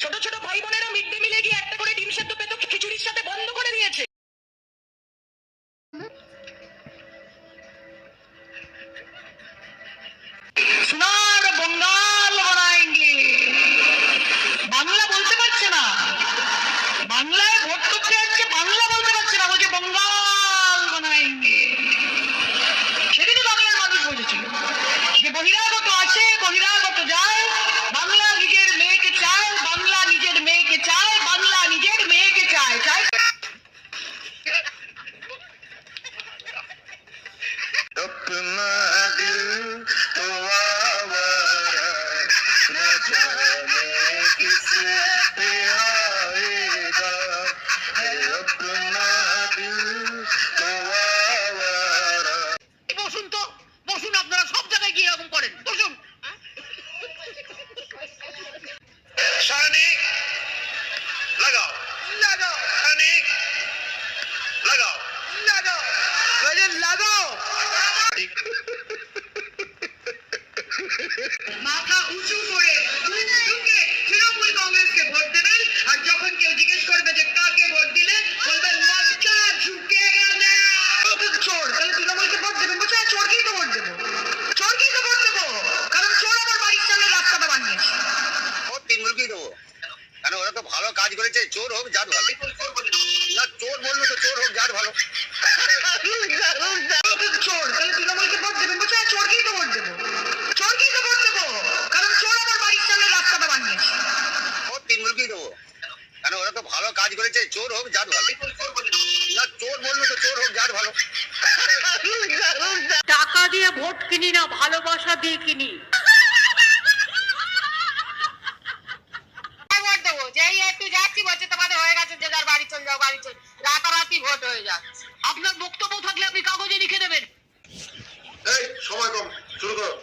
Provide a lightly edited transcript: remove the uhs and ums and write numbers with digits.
ছোট ছোট ভাই বোনেরা মিড ডে মিলে গিয়ে একটা করে ডিম সেদ্ধ পেত, খিচুড়ির সাথে বন্ধ করে দিয়েছে। সোনার বঙ্গাল বানাएंगे। বাংলা বলতে পারছে না, বাংলায় ভোট করতে যাচ্ছে, বাংলা বলতে পারছে না, বলছে বঙ্গাল বানাएंगे। সেদিনই বাংলার মানুষ বলেছিল যে বহিরাগত আসে বহিরাগত যায়, বাংলা নিজের মেয়েকে চায়, বাংলা নিজের মেয়েকে চায়, বাংলা নিজের মেয়েকে চায়। চায় अपना दिल तो आवारा न जाने किस पे आएगा है अपना दिल तो आवारा। বসুন তো, বসুন, আপনারা সব জায়গায় গিয়ে এরকম করেন, বসুন। शानी लगाओ लगाओ शानी लगाओ लगाओ लगाओ। মাথা উঁচু করে ঢুকে তৃণমূল কংগ্রেসকে ভোট দেবেন, আর যখন কেউ জিজ্ঞেস করবে যে কাকে ভোট দিলে, বলবেন মাথা ঝুঁকে গেলে চোর। তাহলে তৃণমূলকে ভোট দেবেন, বলছে চোরকেই তো ভোট দেবো, চোরকেই তো ভোট দেবো, কারণ চোর আমার বাড়ির সামনে রাস্তাটা বানিয়েছে। ভোট তৃণমূলকেই দেবো, কারণ ওরা তো ভালো কাজ করেছে। চোর হোক জাত ভালো, না চোর বললো তো চোর হোক জাত ভালো। চোর, তাহলে তৃণমূলকে ভোট দেবেন, বলছে চোরকেই তো ভোট দেবো, চোরকেই তো ভোট দেবো, কারণ চোর আমার বাড়ির সামনে রাস্তাটা বানিয়েছে। ভোট তৃণমূলকেই দেবো, কারণ ওরা তো ভালো কাজ করেছে। চোর হোক জাত ভালো, না চোর বললো তো চোর হোক জাত ভালো। টাকা দিয়ে ভোট কিনি না, ভালোবাসা দিয়ে কিনি। ভোট দেবো, যেই একটু যাচ্ছি বলছে তোমাদের হয়ে গেছে, যে যার বাড়ি চল যাও, বাড়ি চল, রাতারাতি ভোট হয়ে যাচ্ছে। আপনার বক্তব্য থাকলে আপনি কাগজে লিখে দেবেন। এই সময় কম, শুরু করো।